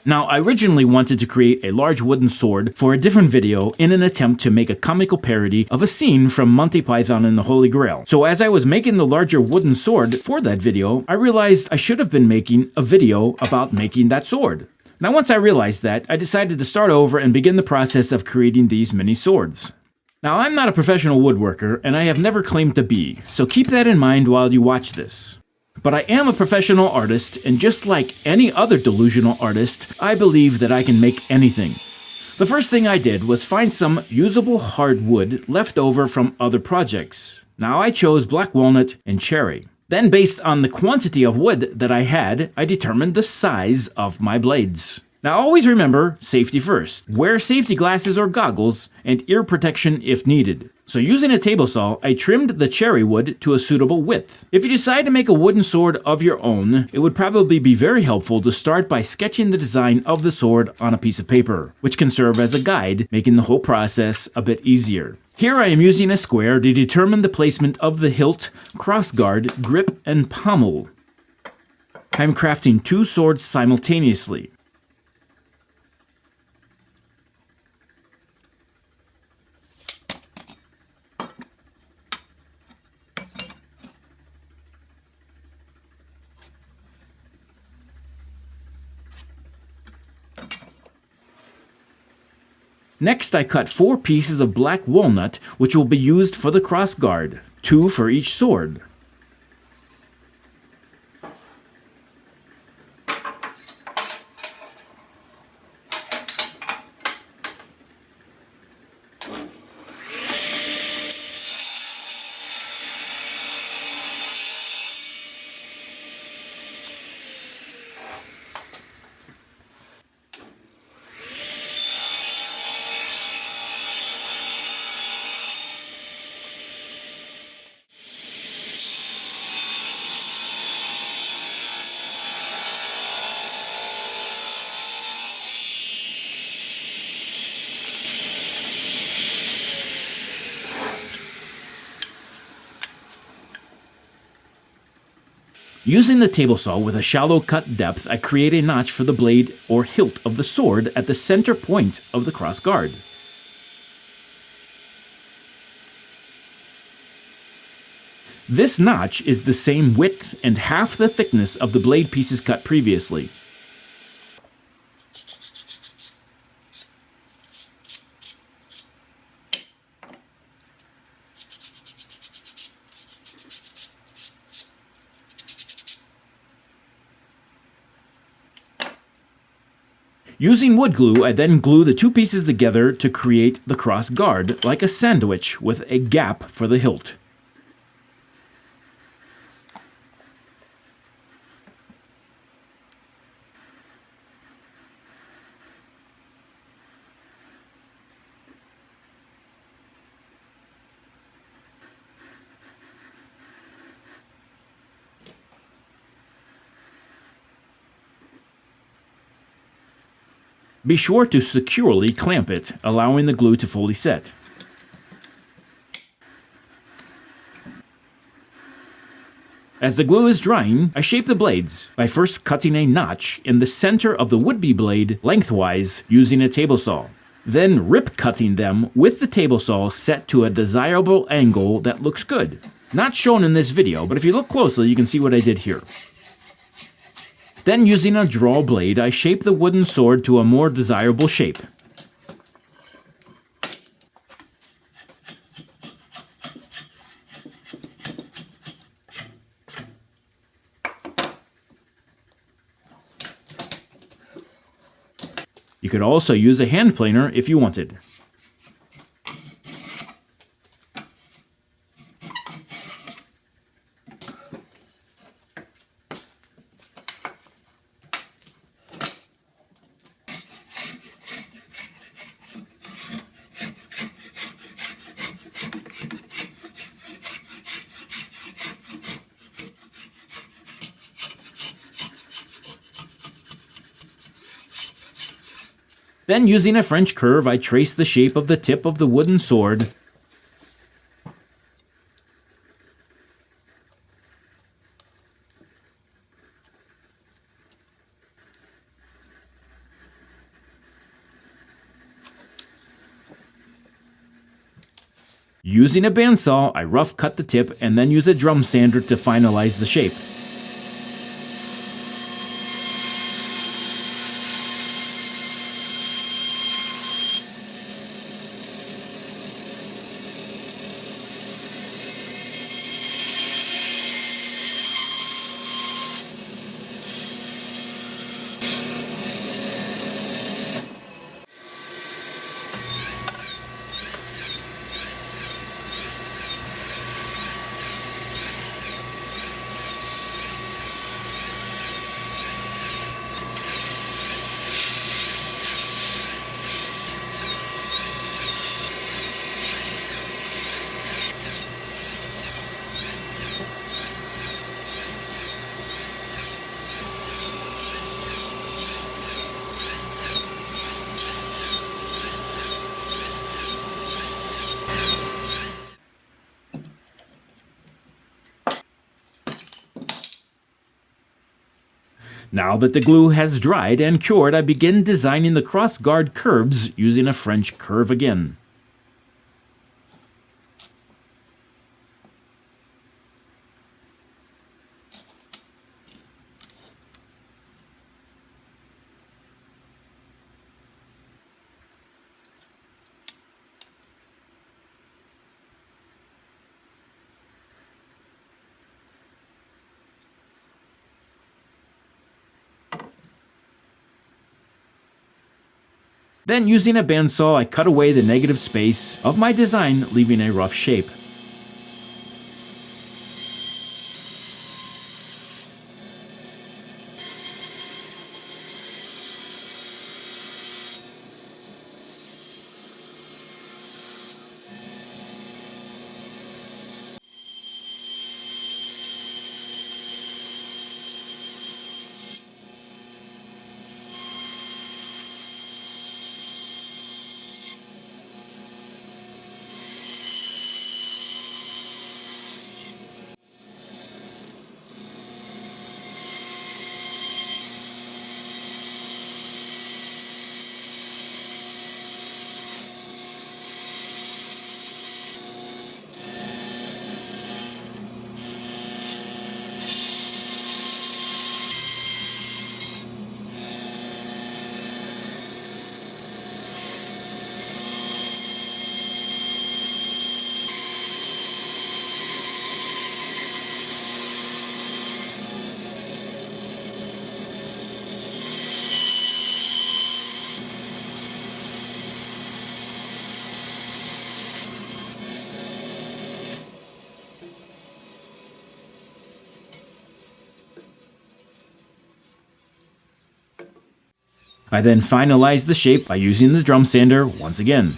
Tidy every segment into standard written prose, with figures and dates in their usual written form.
Now, I originally wanted to create a large wooden sword for a different video in an attempt to make a comical parody of a scene from Monty Python and the Holy Grail. So as I was making the larger wooden sword for that video, I realized I should have been making a video about making that sword. Now once I realized that, I decided to start over and begin the process of creating these mini swords. Now I'm not a professional woodworker, and I have never claimed to be, so keep that in mind while you watch this. But I am a professional artist, and just like any other delusional artist, I believe that I can make anything. The first thing I did was find some usable hardwood left over from other projects. Now I chose black walnut and cherry. Then based on the quantity of wood that I had, I determined the size of my blades. Now always remember, safety first. Wear safety glasses or goggles, and ear protection if needed. So using a table saw, I trimmed the cherry wood to a suitable width. If you decide to make a wooden sword of your own, it would probably be very helpful to start by sketching the design of the sword on a piece of paper, which can serve as a guide, making the whole process a bit easier. Here I am using a square to determine the placement of the hilt, crossguard, grip, and pommel. I am crafting two swords simultaneously. Next, I cut 4 pieces of black walnut, which will be used for the crossguard, 2 for each sword. Using the table saw with a shallow cut depth, I create a notch for the blade or hilt of the sword at the center point of the crossguard. This notch is the same width and half the thickness of the blade pieces cut previously. Using wood glue, I then glue the 2 pieces together to create the cross guard, like a sandwich with a gap for the hilt. Be sure to securely clamp it, allowing the glue to fully set. As the glue is drying, I shape the blades by first cutting a notch in the center of the would-be blade lengthwise using a table saw. Then rip cutting them with the table saw set to a desirable angle that looks good. Not shown in this video, but if you look closely you can see what I did here. Then using a draw blade, I shape the wooden sword to a more desirable shape. You could also use a hand planer if you wanted. Then using a French curve, I trace the shape of the tip of the wooden sword. Using a bandsaw, I rough cut the tip and then use a drum sander to finalize the shape. Now that the glue has dried and cured, I begin designing the cross-guard curves using a French curve again. Then, using a bandsaw, I cut away the negative space of my design, leaving a rough shape. I then finalize the shape by using the drum sander once again.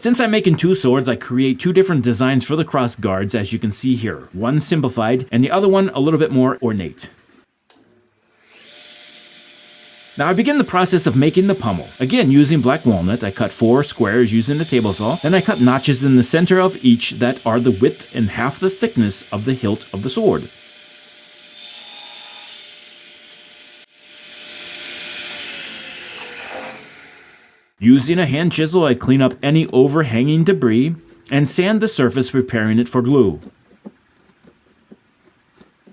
Since I'm making two swords, I create two different designs for the cross guards, as you can see here. One simplified, and the other one a little bit more ornate. Now I begin the process of making the pommel. Again, using black walnut, I cut 4 squares using a table saw, then I cut notches in the center of each that are the width and half the thickness of the hilt of the sword. Using a hand chisel, I clean up any overhanging debris and sand the surface, preparing it for glue.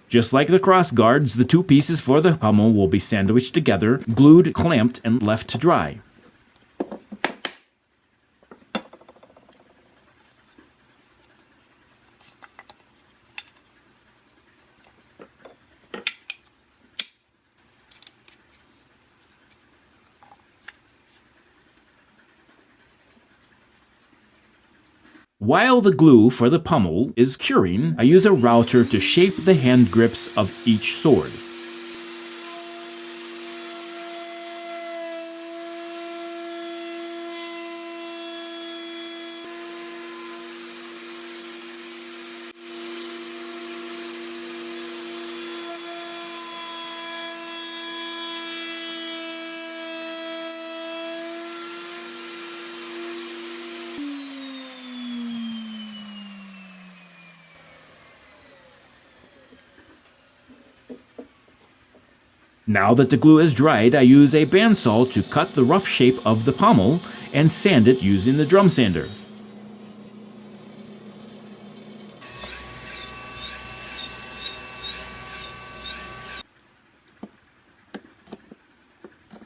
Just like the cross guards, the two pieces for the pommel will be sandwiched together, glued, clamped, and left to dry. While the glue for the pommel is curing, I use a router to shape the hand grips of each sword. Now that the glue is dried, I use a bandsaw to cut the rough shape of the pommel and sand it using the drum sander.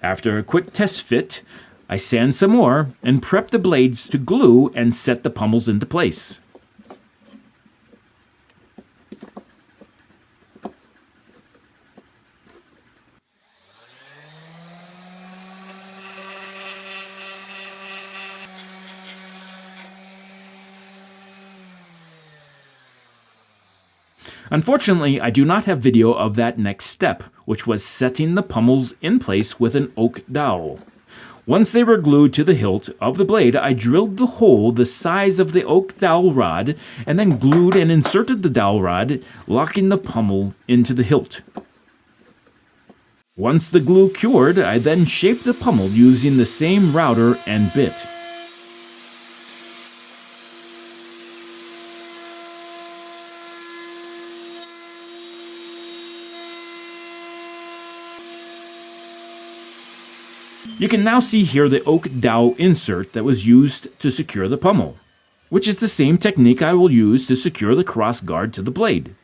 After a quick test fit, I sand some more and prep the blades to glue and set the pommels into place. Unfortunately, I do not have video of that next step, which was setting the pommels in place with an oak dowel. Once they were glued to the hilt of the blade, I drilled the hole the size of the oak dowel rod and then glued and inserted the dowel rod, locking the pommel into the hilt. Once the glue cured, I then shaped the pommel using the same router and bit. You can now see here the oak dowel insert that was used to secure the pommel, which is the same technique I will use to secure the cross guard to the blade.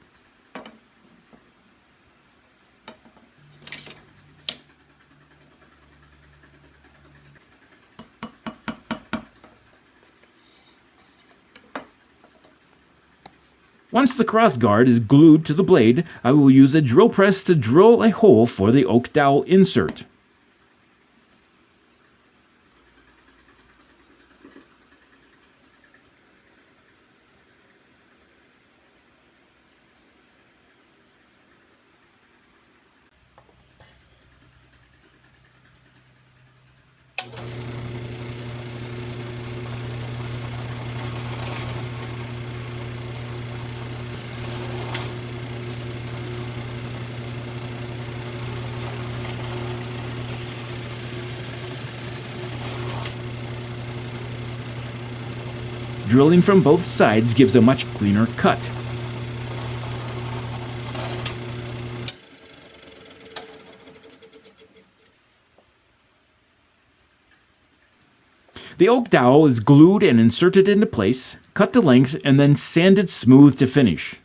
Once the cross guard is glued to the blade, I will use a drill press to drill a hole for the oak dowel insert. Drilling from both sides gives a much cleaner cut. The oak dowel is glued and inserted into place, cut to length, and then sanded smooth to finish.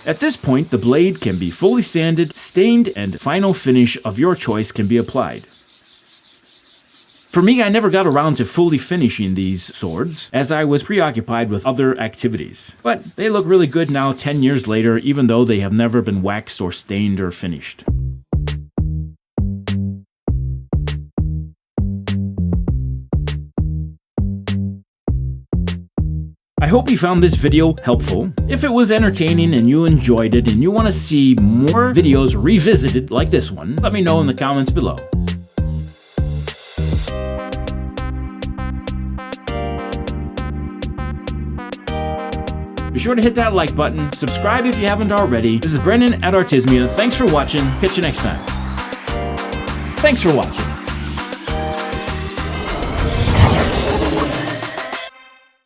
At this point, the blade can be fully sanded, stained, and final finish of your choice can be applied. For me, I never got around to fully finishing these swords, as I was preoccupied with other activities. But they look really good now 10 years later, even though they have never been waxed or stained or finished. I hope you found this video helpful. If it was entertaining and you enjoyed it and you want to see more videos revisited like this one, let me know in the comments below. Be sure to hit that like button, subscribe if you haven't already. This is Brendan at Artismia. Thanks for watching. Catch you next time. Thanks for watching.